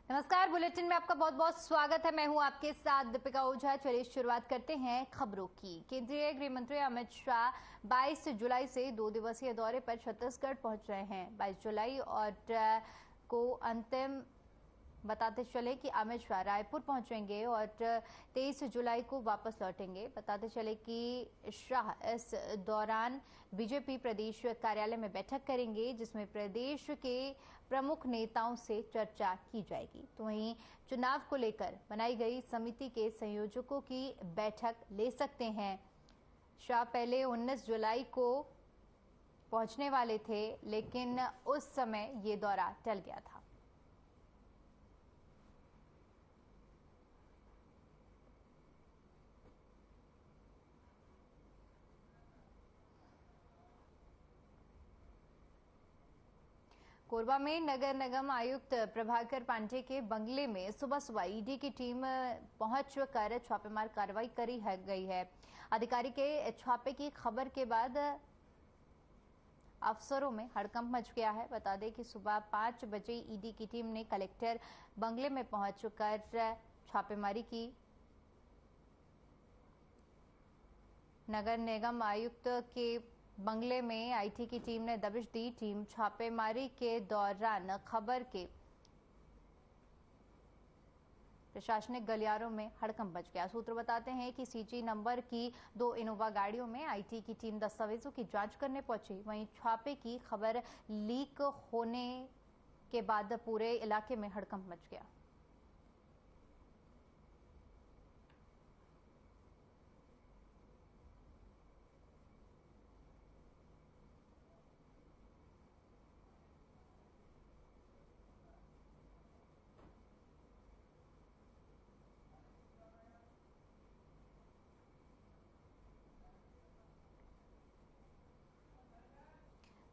नमस्कार, बुलेटिन में आपका बहुत बहुत स्वागत है। मैं हूं आपके साथ दीपिका ओझा। चलिए शुरुआत करते हैं खबरों की। केंद्रीय गृह मंत्री अमित शाह 22 जुलाई से 2 दिवसीय दौरे पर छत्तीसगढ़ पहुंच रहे हैं। 22 जुलाई और को अंतिम बताते चले कि अमित शाह रायपुर पहुंचेंगे और 23 जुलाई को वापस लौटेंगे। बताते चले कि शाह इस दौरान बीजेपी प्रदेश कार्यालय में बैठक करेंगे, जिसमें प्रदेश के प्रमुख नेताओं से चर्चा की जाएगी। तो वहीं चुनाव को लेकर बनाई गई समिति के संयोजकों की बैठक ले सकते हैं। शाह पहले 19 जुलाई को पहुंचने वाले थे, लेकिन उस समय ये दौरा टल गया था। कोरबा में नगर निगम आयुक्त प्रभाकर पांडे के बंगले में सुबह सुबह ईडी की टीम पहुंचकर छापेमार कार्रवाई करी गई है। अधिकारी के छापे की खबर के बाद अफसरों में हड़कंप मच गया है। बता दें कि सुबह 5 बजे ईडी की टीम ने कलेक्टर बंगले में पहुंचकर छापेमारी की। नगर निगम आयुक्त के बंगले में आईटी की टीम ने दबिश दी। टीम छापेमारी के दौरान खबर के प्रशासनिक गलियारों में हड़कंप मच गया। सूत्र बताते हैं कि सीजी नंबर की 2 इनोवा गाड़ियों में आईटी की टीम दस्तावेजों की जांच करने पहुंची। वहीं छापे की खबर लीक होने के बाद पूरे इलाके में हड़कंप मच गया।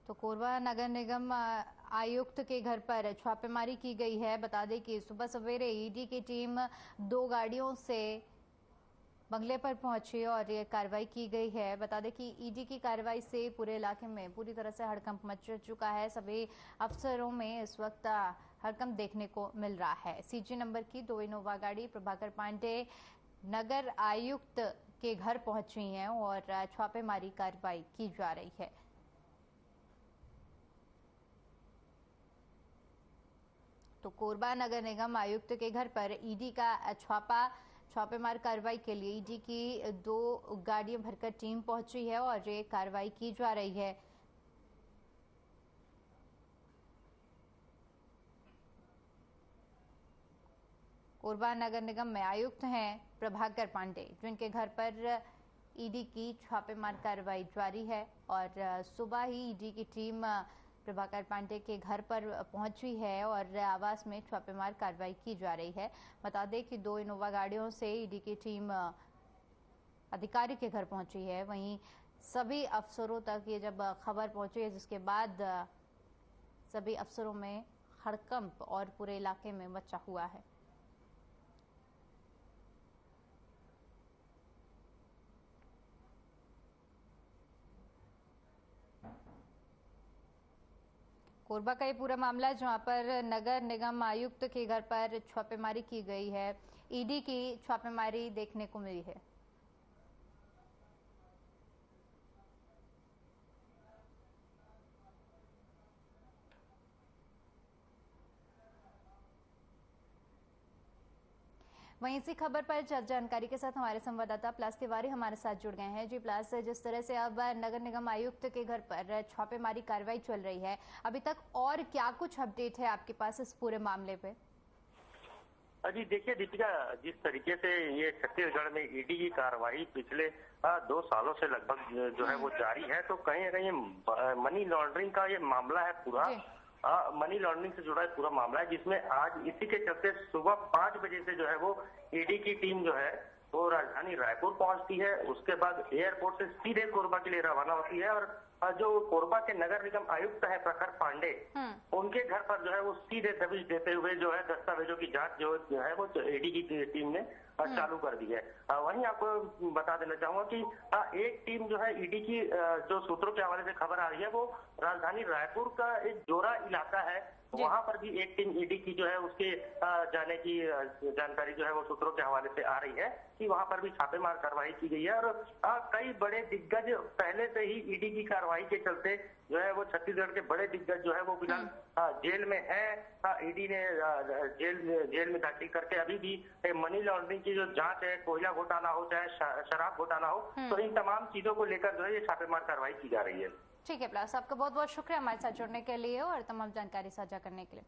तो कोरबा नगर निगम आयुक्त के घर पर छापेमारी की गई है। बता दें कि सुबह सवेरे ईडी की टीम 2 गाड़ियों से बंगले पर पहुंची और ये कार्रवाई की गई है। बता दें कि ईडी की कार्रवाई से पूरे इलाके में पूरी तरह से हड़कंप मच चुका है। सभी अफसरों में इस वक्त हड़कंप देखने को मिल रहा है। सीजी नंबर की 2 इनोवा गाड़ी प्रभाकर पांडे नगर आयुक्त के घर पहुंची हैं और छापेमारी कार्रवाई की जा रही है। तो कोरबा नगर निगम आयुक्त के घर पर ईडी का छापेमार कार्रवाई के लिए ईडी की 2 गाड़ियां भरकर टीम पहुंची है और ये कार्रवाई की जा रही है। कोरबा नगर निगम में आयुक्त हैं प्रभाकर पांडे, जिनके घर पर ईडी की छापेमार कार्रवाई जारी है और सुबह ही ईडी की टीम प्रभाकर पांडे के घर पर पहुंची है और आवास में छापेमार कार्रवाई की जा रही है। बता दें कि 2 इनोवा गाड़ियों से ईडी की टीम अधिकारी के घर पहुंची है। वहीं सभी अफसरों तक ये जब खबर पहुंची है, जिसके बाद सभी अफसरों में हड़कंप और पूरे इलाके में मचा हुआ है। कोरबा का ये पूरा मामला है, जहां पर नगर निगम आयुक्त के घर पर छापेमारी की गई है। ईडी की छापेमारी देखने को मिली है। वहीं इसी खबर पर जानकारी के साथ हमारे संवाददाता प्लास तिवारी हमारे साथ जुड़ गए हैं। जी प्लास, जिस तरह से अब नगर निगम आयुक्त के घर पर छापेमारी कार्रवाई चल रही है, अभी तक और क्या कुछ अपडेट है आपके पास इस पूरे मामले पे? जी देखिए दीपिका, जिस तरीके से ये छत्तीसगढ़ में ईडी की कार्रवाई पिछले 2 सालों से लगभग जो है वो जारी है, तो कहीं ना कहीं मनी लॉन्ड्रिंग का ये मामला है पूरा। मनी लॉन्ड्रिंग से जुड़ा पूरा मामला है, जिसमें आज इसी के चलते सुबह 5 बजे से जो है वो ईडी की टीम जो है वो राजधानी रायपुर पहुंचती है। उसके बाद एयरपोर्ट से सीधे कोरबा के लिए रवाना होती है और जो कोरबा के नगर निगम आयुक्त है प्रखर पांडे, उनके घर पर जो है वो सीधे दबिश देते हुए जो है दस्तावेजों की जांच जो है वो ईडी की टीम ने चालू कर दी है। वहीं आपको बता देना चाहूंगा कि एक टीम जो है ईडी की जो सूत्रों के हवाले से खबर आ रही है वो राजधानी रायपुर का एक जोरा इलाका है, वहां पर भी एक टीम ईडी की जो है उसके जाने की जानकारी जो है वो सूत्रों के हवाले से आ रही है कि वहां पर भी छापेमार कार्रवाई की गई है। और कई बड़े दिग्गज पहले से ही ईडी की कार्रवाई के चलते जो है वो छत्तीसगढ़ के बड़े दिग्गज जो है वो फिलहाल जेल में है। ईडी ने जेल में दाखिल करके अभी भी मनी लॉन्ड्रिंग की जो जांच है, कोयला घोटाला हो चाहे शराब घोटाला हो, तो इन तमाम चीजों को लेकर जो है ये छापेमार कार्रवाई की जा रही है। ठीक है प्लस, आपका बहुत बहुत शुक्रिया हमारे साथ जुड़ने के लिए और तमाम जानकारी साझा करने के लिए।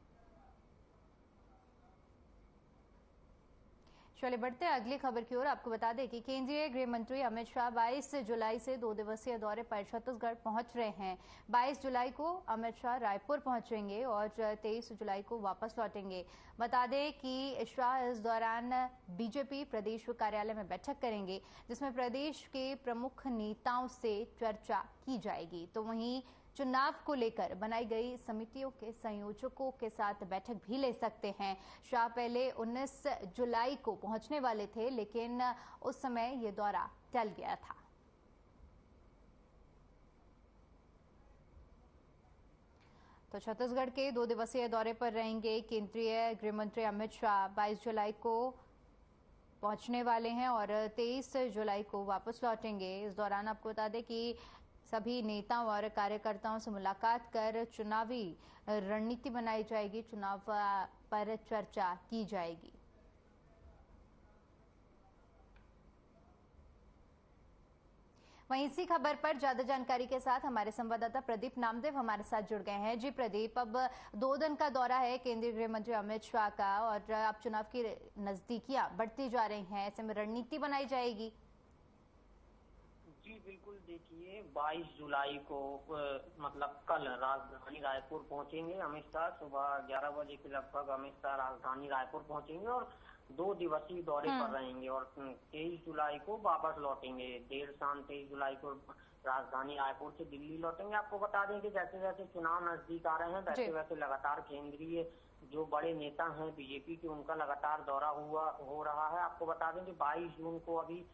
चलिए बढ़ते हैं अगली खबर की ओर। आपको बता दें कि केंद्रीय गृह मंत्री अमित शाह 22 जुलाई से 2 दिवसीय दौरे पर छत्तीसगढ़ पहुंच रहे हैं। 22 जुलाई को अमित शाह रायपुर पहुंचेंगे और 23 जुलाई को वापस लौटेंगे। बता दें कि शाह इस दौरान बीजेपी प्रदेश कार्यालय में बैठक करेंगे, जिसमें प्रदेश के प्रमुख नेताओं से चर्चा की जाएगी। तो वहीं चुनाव को लेकर बनाई गई समितियों के संयोजकों के साथ बैठक भी ले सकते हैं। शाह पहले 19 जुलाई को पहुंचने वाले थे, लेकिन उस समय ये दौरा टल गया था। तो छत्तीसगढ़ के 2 दिवसीय दौरे पर रहेंगे केंद्रीय गृह मंत्री अमित शाह। 22 जुलाई को पहुंचने वाले हैं और 23 जुलाई को वापस लौटेंगे। इस दौरान आपको बता दें कि सभी नेताओं और कार्यकर्ताओं से मुलाकात कर चुनावी रणनीति बनाई जाएगी, चुनाव पर चर्चा की जाएगी। वहीं इसी खबर पर ज्यादा जानकारी के साथ हमारे संवाददाता प्रदीप नामदेव हमारे साथ जुड़ गए हैं। जी प्रदीप, अब 2 दिन का दौरा है केंद्रीय गृह मंत्री अमित शाह का और अब चुनाव की नजदीकियां बढ़ती जा रही हैं, ऐसे में रणनीति बनाई जाएगी। जी बिल्कुल, देखिए 22 जुलाई को मतलब कल राजधानी रायपुर पहुंचेंगे अमित शाह। सुबह 11 बजे के लगभग अमित शाह राजधानी रायपुर पहुंचेंगे और 2 दिवसीय दौरे पर रहेंगे और 23 जुलाई को वापस लौटेंगे। देर शाम 23 जुलाई को राजधानी रायपुर से दिल्ली लौटेंगे। आपको बता दें कि जैसे जैसे चुनाव नजदीक आ रहे हैं वैसे वैसे लगातार केंद्रीय जो बड़े नेता हैं बीजेपी के, उनका लगातार दौरा हो रहा है। आपको बता दें कि 22 जून को अभी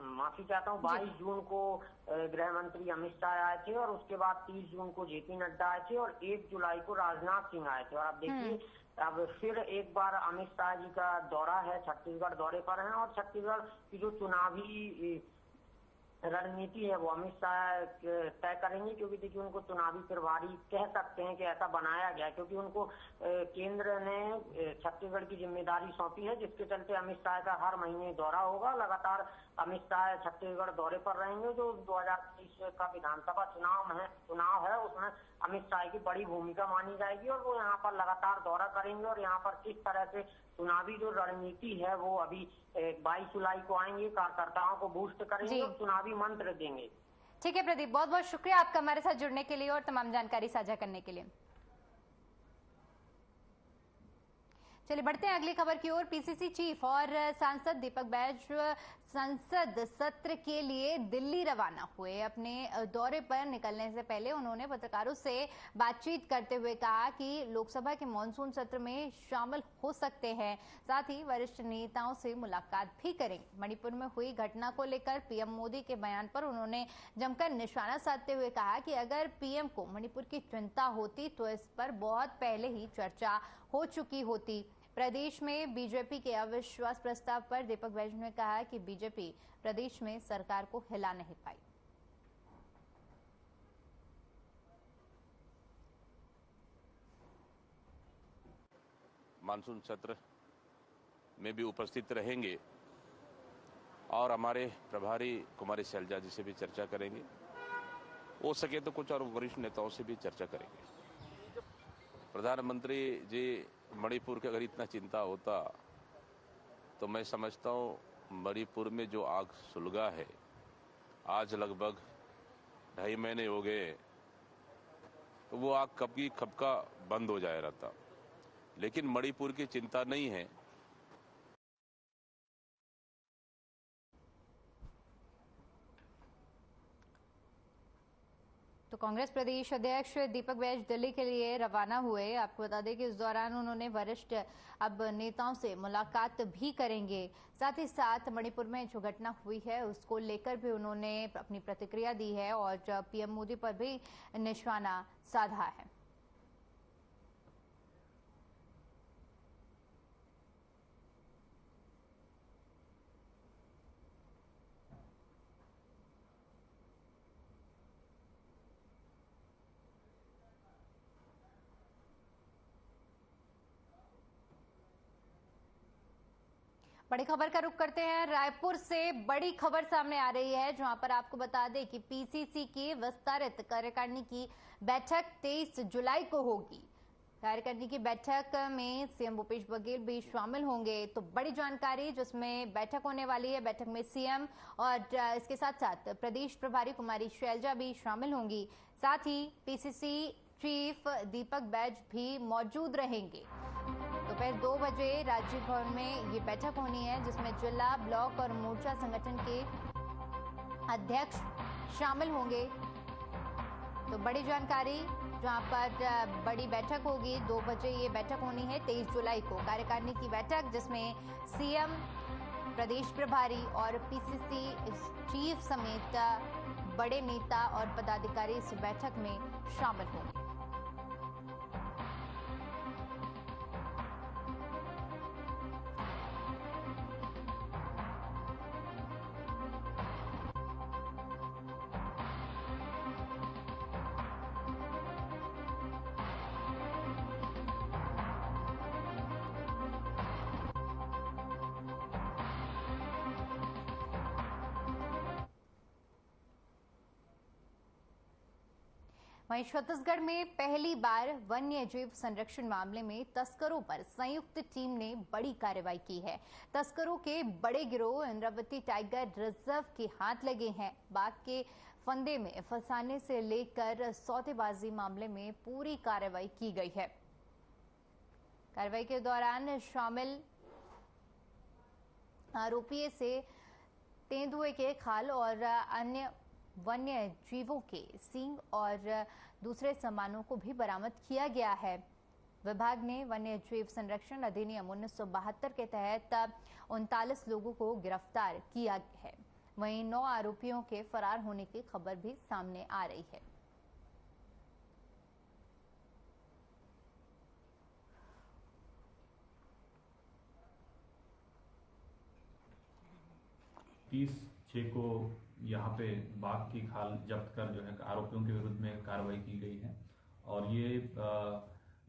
माफी चाहता हूँ, 22 जून को गृह मंत्री अमित शाह आए थे और उसके बाद 30 जून को जेपी नड्डा आए थे और 1 जुलाई को राजनाथ सिंह आए थे। और आप देखिए अब फिर एक बार अमित शाह जी का दौरा है, छत्तीसगढ़ दौरे पर हैं और छत्तीसगढ़ की जो चुनावी रणनीति है वो अमित शाह तय करेंगे, क्योंकि देखिए उनको चुनावी प्रभारी कह सकते हैं कि ऐसा बनाया गया, क्योंकि उनको केंद्र ने छत्तीसगढ़ की जिम्मेदारी सौंपी है, जिसके चलते अमित शाह का हर महीने दौरा होगा। लगातार अमित शाह छत्तीसगढ़ दौरे पर रहेंगे। जो 2023 का विधानसभा चुनाव है उसमें अमित शाह की बड़ी भूमिका मानी जाएगी और वो यहाँ पर लगातार दौरा करेंगे और यहाँ पर किस तरह से चुनावी जो रणनीति है वो अभी 22 जुलाई को आएंगे, कार्यकर्ताओं को बूस्ट करेंगे और चुनावी मंत्र देंगे। ठीक है प्रदीप, बहुत बहुत शुक्रिया आपका हमारे साथ जुड़ने के लिए और तमाम जानकारी साझा करने के लिए। चलिए बढ़ते हैं अगली खबर की ओर। पीसीसी चीफ और सांसद दीपक बैज संसद सत्र के लिए दिल्ली रवाना हुए। अपने दौरे पर निकलने से पहले उन्होंने पत्रकारों से बातचीत करते हुए कहा कि लोकसभा के मॉनसून सत्र में शामिल हो सकते हैं, साथ ही वरिष्ठ नेताओं से मुलाकात भी करेंगे। मणिपुर में हुई घटना को लेकर पीएम मोदी के बयान पर उन्होंने जमकर निशाना साधते हुए कहा कि अगर पीएम को मणिपुर की चिंता होती तो इस पर बहुत पहले ही चर्चा हो चुकी होती। प्रदेश में बीजेपी के अविश्वास प्रस्ताव पर दीपक बैज ने कहा कि बीजेपी प्रदेश में सरकार को हिला नहीं पाई। मानसून सत्र में भी उपस्थित रहेंगे और हमारे प्रभारी कुमारी शैलजा जी से भी चर्चा करेंगे, हो सके तो कुछ और वरिष्ठ नेताओं से भी चर्चा करेंगे। प्रधानमंत्री जी मणिपुर की अगर इतना चिंता होता तो मैं समझता हूँ मणिपुर में जो आग सुलगा है, आज लगभग 2.5 महीने हो गए, तो वो आग कब की कब का बंद हो जाया रहता। लेकिन मणिपुर की चिंता नहीं है। तो कांग्रेस प्रदेश अध्यक्ष दीपक बैज दिल्ली के लिए रवाना हुए। आपको बता दें कि इस दौरान उन्होंने वरिष्ठ अब नेताओं से मुलाकात भी करेंगे। साथ ही साथ मणिपुर में जो घटना हुई है उसको लेकर भी उन्होंने अपनी प्रतिक्रिया दी है और पीएम मोदी पर भी निशाना साधा है। बड़ी खबर का रुख करते हैं। रायपुर से बड़ी खबर सामने आ रही है, जहां पर आपको बता दें कि पीसीसी की विस्तारित कार्यकारिणी की बैठक 23 जुलाई को होगी। कार्यकारिणी की बैठक में सीएम भूपेश बघेल भी शामिल होंगे। तो बड़ी जानकारी जिसमें बैठक होने वाली है। बैठक में सीएम और इसके साथ साथ प्रदेश प्रभारी कुमारी शैलजा भी शामिल होंगी। साथ ही पीसीसी चीफ दीपक बैज भी मौजूद रहेंगे। दोपहर 2 बजे राजीव भवन में ये बैठक होनी है, जिसमें जिला, ब्लॉक और मोर्चा संगठन के अध्यक्ष शामिल होंगे। तो बड़ी जानकारी, जहां पर बड़ी बैठक होगी। 2 बजे ये बैठक होनी है 23 जुलाई को, कार्यकारिणी की बैठक, जिसमें सीएम, प्रदेश प्रभारी और पीसीसी चीफ समेत बड़े नेता और पदाधिकारी इस बैठक में शामिल होंगे। वहीं छत्तीसगढ़ में पहली बार वन्य जीव संरक्षण मामले में तस्करों पर संयुक्त टीम ने बड़ी कार्रवाई की है। तस्करों के बड़े गिरोह इंद्रावती टाइगर रिजर्व के हाथ लगे हैं। बाघ के फंदे में फंसाने से लेकर सौदेबाजी मामले में पूरी कार्रवाई की गई है। कार्रवाई के दौरान शामिल आरोपी से तेंदुए के खाल और अन्य वन्य जीवों के सींग और दूसरे सामानों को भी बरामद किया गया है। विभाग ने वन्य जीव संरक्षण अधिनियम 1972 के तहत 39 लोगों को गिरफ्तार किया है। वहीं 9 आरोपियों के फरार होने की खबर भी सामने आ रही है। को यहाँ पे बाघ की खाल जब्त कर जो है आरोपियों के विरुद्ध में कार्रवाई की गई है। और ये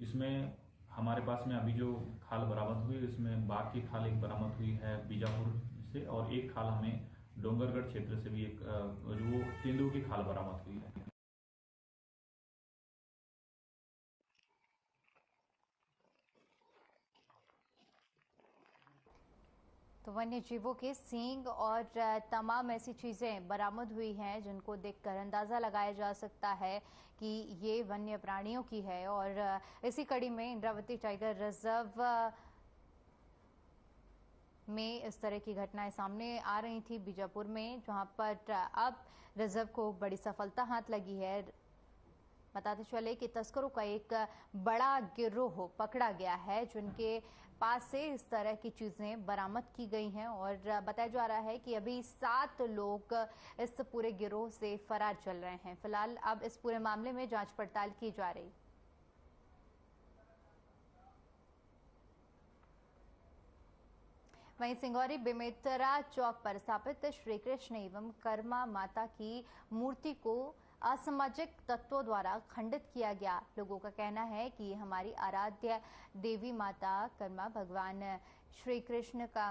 इसमें हमारे पास में अभी जो खाल बरामद हुई, इसमें बाघ की खाल एक बरामद हुई है बीजापुर से, और एक खाल हमें डोंगरगढ़ क्षेत्र से भी एक जो तेंदुए की खाल बरामद हुई है। तो वन्य जीवों के सींग और तमाम ऐसी चीजें बरामद हुई हैं, जिनको देखकर अंदाजा लगाया जा सकता है कि ये वन्य प्राणियों की है। और इसी कड़ी में इंद्रावती टाइगर रिजर्व में इस तरह की घटनाएं सामने आ रही थी बीजापुर में, जहां पर अब रिजर्व को बड़ी सफलता हाथ लगी है। बताते चले कि तस्करों का एक बड़ा गिरोह पकड़ा गया है, जिनके पास से इस तरह की चीजें बरामद की गई हैं। और बताया जा रहा है कि अभी 7 लोग इस पूरे गिरोह से फरार चल रहे हैं। फिलहाल अब इस पूरे मामले में जांच पड़ताल की जा रही। वहीं सिंगौरी बेमेतरा चौक पर स्थापित श्री कृष्ण एवं कर्मा माता की मूर्ति को असामाजिक तत्वों द्वारा खंडित किया गया। लोगों का कहना है कि हमारी आराध्य देवी माता कर्मा भगवान श्री कृष्ण का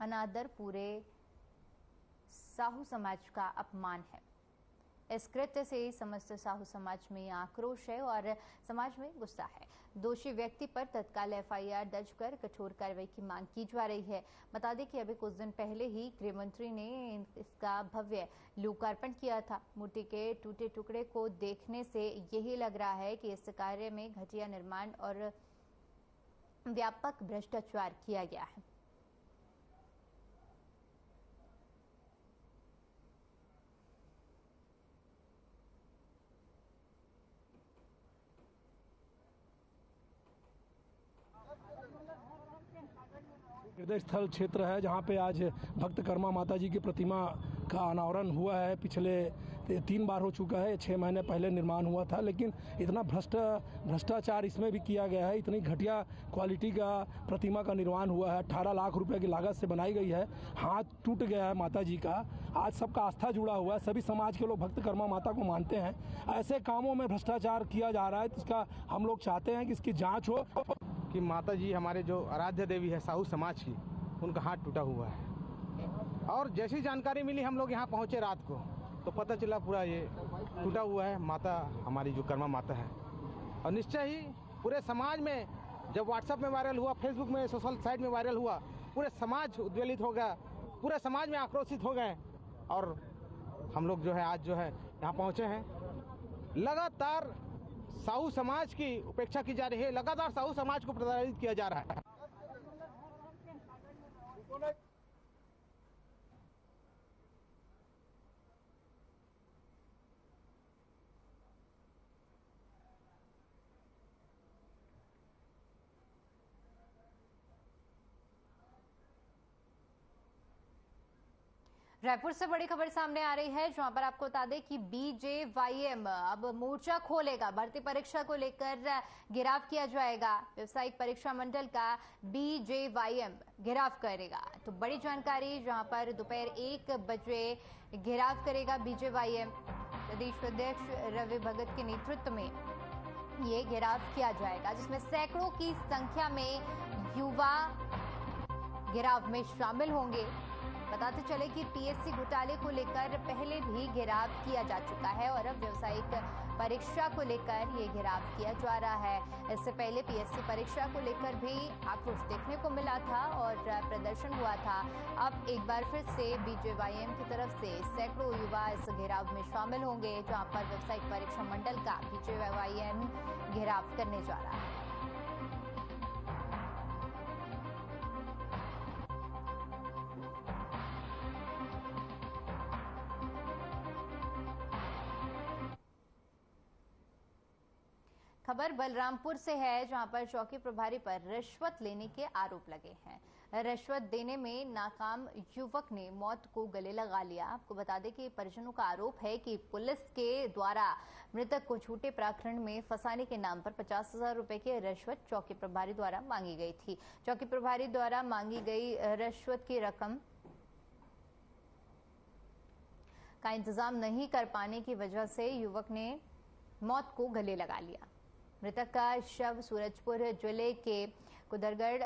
अनादर पूरे साहू समाज का अपमान है। इस कृत्य से समस्त साहू समाज में आक्रोश है और समाज में गुस्सा है। दोषी व्यक्ति पर तत्काल एफआईआर दर्ज कर कठोर कार्रवाई की मांग की जा रही है। बता दें कि अभी कुछ दिन पहले ही गृह मंत्री ने इसका भव्य लोकार्पण किया था। मूर्ति के टूटे टुकड़े को देखने से यही लग रहा है कि इस कार्य में घटिया निर्माण और व्यापक भ्रष्टाचार किया गया है। हृदय स्थल क्षेत्र है जहाँ पे आज भक्त कर्मा माता जी की प्रतिमा का अनावरण हुआ है। पिछले 3 बार हो चुका है, 6 महीने पहले निर्माण हुआ था, लेकिन इतना भ्रष्टाचार इसमें भी किया गया है। इतनी घटिया क्वालिटी का प्रतिमा का निर्माण हुआ है। 18 लाख रुपए की लागत से बनाई गई है। हाथ टूट गया है माता जी का। आज सबका आस्था जुड़ा हुआ है। सभी समाज के लोग भक्त कर्मा माता को मानते हैं। ऐसे कामों में भ्रष्टाचार किया जा रहा है, तो इसका हम लोग चाहते हैं कि इसकी जाँच हो। कि माता जी हमारे जो आराध्य देवी है साहू समाज की, उनका हाथ टूटा हुआ है। और जैसी जानकारी मिली हम लोग यहाँ पहुँचे रात को, तो पता चला पूरा ये टूटा हुआ है। माता हमारी जो कर्मा माता है, और निश्चय ही पूरे समाज में जब व्हाट्सएप में वायरल हुआ, फेसबुक में, सोशल साइट में वायरल हुआ, पूरे समाज उद्वेलित हो गया, पूरे समाज में आक्रोशित हो गए। और हम लोग जो है आज जो है यहाँ पहुँचे हैं। लगातार साहू समाज की उपेक्षा की जा रही है, लगातार साहू समाज को प्रताड़ित किया जा रहा है। रायपुर से बड़ी खबर सामने आ रही है, जहां पर आपको बता दें कि BJYM अब मोर्चा खोलेगा। भर्ती परीक्षा को लेकर घेराव किया जाएगा। व्यावसायिक परीक्षा मंडल का BJYM घेराव करेगा। तो बड़ी जानकारी, जहां पर दोपहर 1 बजे घेराव करेगा BJYM। प्रदेश अध्यक्ष रवि भगत के नेतृत्व में ये घेराव किया जाएगा, जिसमें सैकड़ों की संख्या में युवा घेराव में शामिल होंगे। बताते चले कि PSC घोटाले को लेकर पहले भी घेराव किया जा चुका है और अब व्यावसायिक परीक्षा को लेकर ये घेराव किया जा रहा है। इससे पहले PSC परीक्षा को लेकर भी आक्रोश देखने को मिला था और प्रदर्शन हुआ था। अब एक बार फिर से BJYM की तरफ से सैकड़ों युवा इस घेराव में शामिल होंगे, जहां पर व्यावसायिक परीक्षा मंडल का BJYM घेराव करने जा रहा है। खबर बलरामपुर से है, जहां पर चौकी प्रभारी पर रिश्वत लेने के आरोप लगे हैं। रिश्वत देने में नाकाम युवक ने मौत को गले लगा लिया। आपको बता दें कि परिजनों का आरोप है कि पुलिस के द्वारा मृतक को झूठे प्रकरण में फंसाने के नाम पर 50,000 रुपए की रिश्वत चौकी प्रभारी द्वारा मांगी गई थी। चौकी प्रभारी द्वारा मांगी गई रिश्वत की रकम का इंतजाम नहीं कर पाने की वजह से युवक ने मौत को गले लगा लिया। मृतक का शव सूरजपुर जिले के कुदरगढ़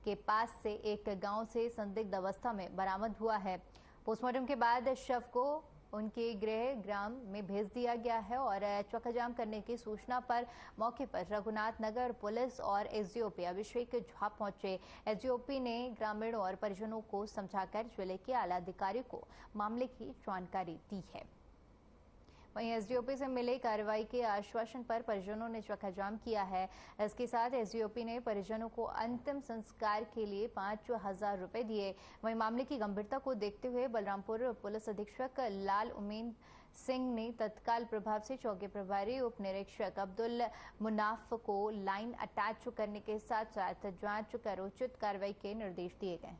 के पास से एक गांव से संदिग्ध अवस्था में बरामद हुआ है। पोस्टमार्टम के बाद शव को उनके गृह ग्राम में भेज दिया गया है और चौकाजाम करने की सूचना पर मौके पर रघुनाथ नगर पुलिस और SDOP अभिषेक झा पहुंचे। SDOP ने ग्रामीणों और परिजनों को समझाकर जिले के आला अधिकारी को मामले की जानकारी दी है। वहीं SDOP से मिले कार्रवाई के आश्वासन पर परिजनों ने चक्काजाम किया है। इसके साथ SDOP ने परिजनों को अंतिम संस्कार के लिए 5,000 रुपए दिए। वहीं मामले की गंभीरता को देखते हुए बलरामपुर पुलिस अधीक्षक लाल उमेद सिंह ने तत्काल प्रभाव से चौकी प्रभारी उप निरीक्षक अब्दुल मुनाफ को लाइन अटैच करने के साथ साथ जांच कर उचित कार्रवाई के निर्देश दिए गए।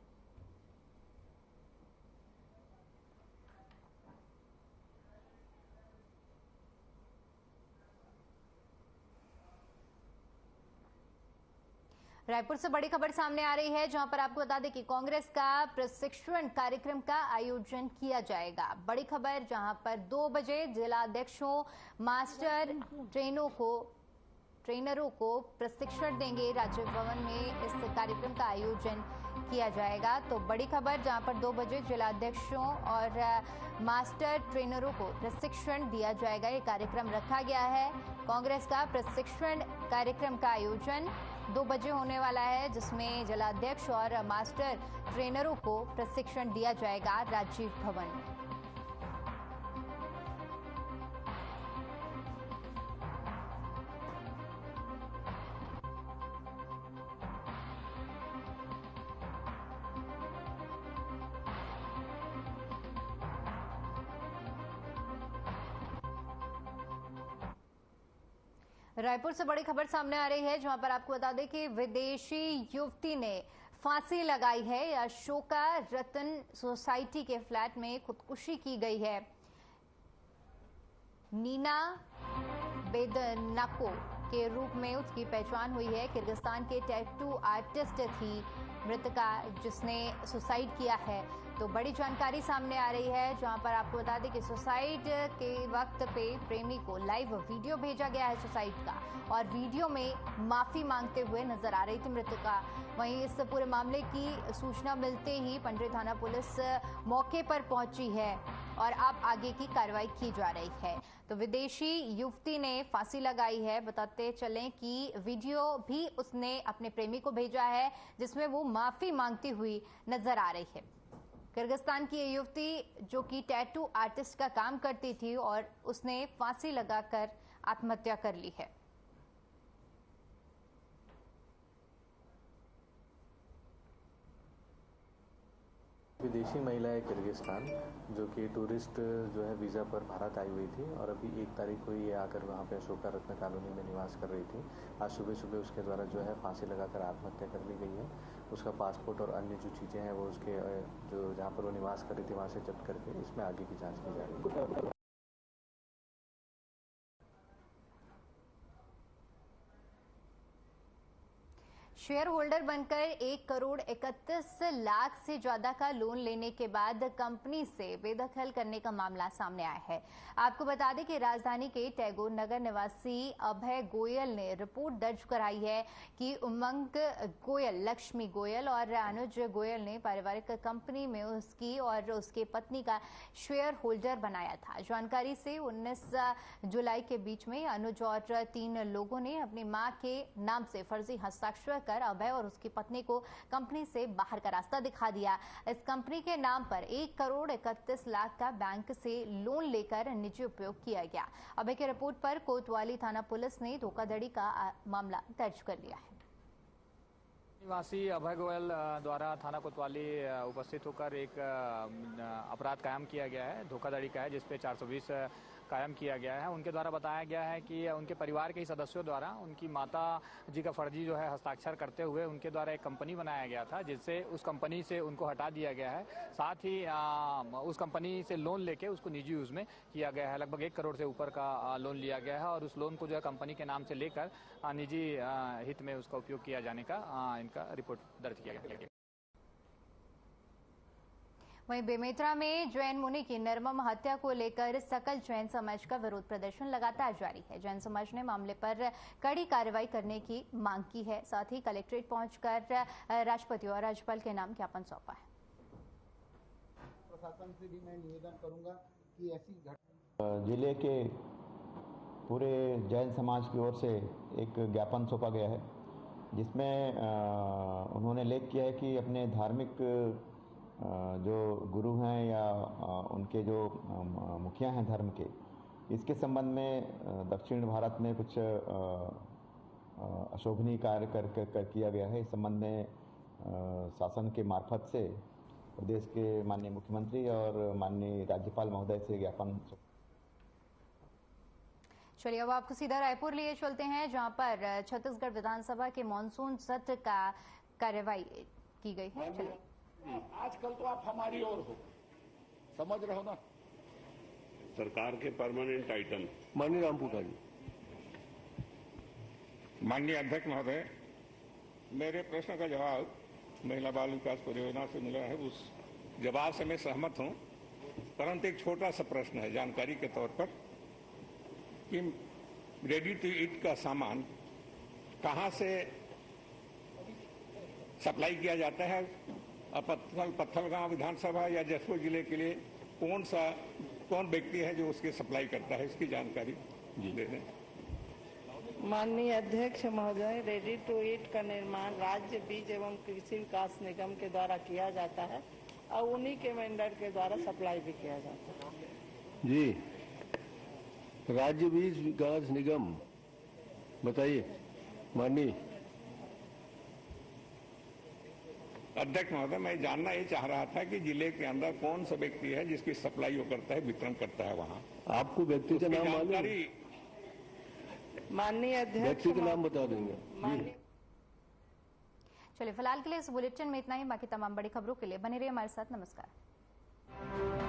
रायपुर से बड़ी खबर सामने आ रही है, जहां पर आपको बता दें कि कांग्रेस का प्रशिक्षण कार्यक्रम का आयोजन किया जाएगा। बड़ी खबर, जहां पर 2 बजे जिलाध्यक्षों मास्टर ट्रेनरों को प्रशिक्षण देंगे। राज्य भवन में इस कार्यक्रम का आयोजन किया जाएगा। तो बड़ी खबर, जहां पर 2 बजे जिलाध्यक्षों और मास्टर ट्रेनरों को प्रशिक्षण दिया जाएगा। ये कार्यक्रम रखा गया है। कांग्रेस का प्रशिक्षण कार्यक्रम का आयोजन 2 बजे होने वाला है, जिसमें जिलाध्यक्ष और मास्टर ट्रेनरों को प्रशिक्षण दिया जाएगा राजीव भवन में। रायपुर से बड़ी खबर सामने आ रही है, जहां पर आपको बता दें कि विदेशी युवती ने फांसी लगाई है। अशोका रतन सोसाइटी के फ्लैट में खुदकुशी की गई है। नीना बेदनाको के रूप में उसकी पहचान हुई है। किर्गिस्तान के टैटू आर्टिस्ट थी मृतका, जिसने सुसाइड किया है। तो बड़ी जानकारी सामने आ रही है, जहां पर आपको बता दें कि सुसाइड के वक्त पे प्रेमी को लाइव वीडियो भेजा गया है सुसाइड का, और वीडियो में माफी मांगते हुए नजर आ रही थी मृतका। वहीं इस पूरे मामले की सूचना मिलते ही पंडरी थाना पुलिस मौके पर पहुंची है और अब आगे की कार्रवाई की जा रही है। तो विदेशी युवती ने फांसी लगाई है। बताते चलें कि वीडियो भी उसने अपने प्रेमी को भेजा है, जिसमें वो माफी मांगती हुई नजर आ रही है। किर्गिस्तान की ये युवती जो कि टैटू आर्टिस्ट का काम करती थी और उसने फांसी लगाकर आत्महत्या कर ली है। विदेशी महिला है किर्गिस्तान, जो कि टूरिस्ट जो है वीज़ा पर भारत आई हुई थी और अभी 1 तारीख को ये आकर वहाँ पे अशोका रत्न कॉलोनी में निवास कर रही थी। आज सुबह सुबह उसके द्वारा जो है फांसी लगाकर आत्महत्या कर ली गई है। उसका पासपोर्ट और अन्य जो चीज़ें हैं वो उसके जो जहाँ पर वो निवास कर रही थी वहाँ से जब्त करके इसमें आगे की जाँच की जा रही है। शेयर होल्डर बनकर 1 करोड़ 31 लाख से ज्यादा का लोन लेने के बाद कंपनी से बेदखल करने का मामला सामने आया है। आपको बता दें कि राजधानी के टैगोर नगर निवासी अभय गोयल ने रिपोर्ट दर्ज कराई है कि उमंग गोयल, लक्ष्मी गोयल और अनुज गोयल ने पारिवारिक कंपनी में उसकी और उसके पत्नी का शेयर होल्डर बनाया था। जानकारी से 19 जुलाई के बीच में अनुज और 3 लोगों ने अपनी मां के नाम से फर्जी हस्ताक्षर कर अभय और उसकी पत्नी को कंपनी से बाहर का रास्ता दिखा दिया। इस कंपनी के नाम पर 1 करोड़ 31 लाख का बैंक से लोन लेकर निजी उपयोग किया गया। अभय की रिपोर्ट पर कोतवाली थाना पुलिस ने धोखाधड़ी का मामला दर्ज कर लिया है। निवासी अभय गोयल द्वारा थाना कोतवाली उपस्थित होकर एक अपराध कायम किया गया है, धोखाधड़ी का है, जिसपे 420 कायम किया गया है। उनके द्वारा बताया गया है कि उनके परिवार के ही सदस्यों द्वारा उनकी माता जी का फर्जी जो है हस्ताक्षर करते हुए उनके द्वारा एक कंपनी बनाया गया था, जिससे उस कंपनी से उनको हटा दिया गया है। साथ ही उस कंपनी से लोन लेके उसको निजी यूज में किया गया है। लगभग 1 करोड़ से ऊपर का लोन लिया गया है और उस लोन को जो है कंपनी के नाम से लेकर निजी हित में उसका उपयोग किया जाने का इनका रिपोर्ट दर्ज किया गया। वहीं बेमेतरा में जैन मुनि की निर्मम हत्या को लेकर सकल जैन समाज का विरोध प्रदर्शन लगातार जारी है। जैन समाज ने मामले पर कड़ी कार्रवाई करने की मांग की है। साथ ही कलेक्ट्रेट पहुंचकर राष्ट्रपति और राज्यपाल के नाम ज्ञापन सौंपा है। प्रशासन से भी मैं निवेदन करूंगा कि ऐसी घटना जिले के पूरे जैन समाज की ओर से एक ज्ञापन सौंपा गया है, जिसमें उन्होंने लेख किया है कि अपने धार्मिक जो गुरु हैं या उनके जो मुखिया हैं धर्म के, इसके संबंध में दक्षिण भारत में कुछ अशोभनीय कार्य कर किया गया है। इस संबंध में शासन के मार्फत से प्रदेश के माननीय मुख्यमंत्री और माननीय राज्यपाल महोदय से ज्ञापन। चलिए अब आपको सीधा रायपुर लिए चलते हैं, जहां पर छत्तीसगढ़ विधानसभा के मानसून सत्र का कार्यवाही की गई है। चलिए, आजकल तो आप हमारी ओर हो, समझ रहे हो ना। सरकार के परमानेंट आइटम माननीय रामपुरा जी। माननीय अध्यक्ष महोदय, मेरे प्रश्न का जवाब महिला बाल विकास परियोजना से मिला है। उस जवाब से मैं सहमत हूं, परंतु एक छोटा सा प्रश्न है जानकारी के तौर पर कि रेडी टू ईट का सामान कहां से सप्लाई किया जाता है। पत्थलगांव विधानसभा या जशपुर जिले के लिए कौन व्यक्ति है जो उसकी सप्लाई करता है, इसकी जानकारी दे दें। माननीय अध्यक्ष महोदय, रेडी टू ईट का निर्माण राज्य बीज एवं कृषि विकास निगम के द्वारा किया जाता है और उन्हीं के वेंडर के द्वारा सप्लाई भी किया जाता है। जी, राज्य बीज विकास निगम, बताइए माननीय अध्यक्ष महोदय। मैं जानना ये चाह रहा था कि जिले के अंदर कौन सा व्यक्ति है जिसकी सप्लाई वो करता है, वितरण करता है वहाँ। आपको व्यक्ति का नाम जानकारी माननीय अध्यक्ष व्यक्ति का नाम बता देंगे। चलिए फिलहाल के लिए इस बुलेटिन में इतना ही। बाकी तमाम बड़ी खबरों के लिए बने रहिए हमारे साथ। नमस्कार।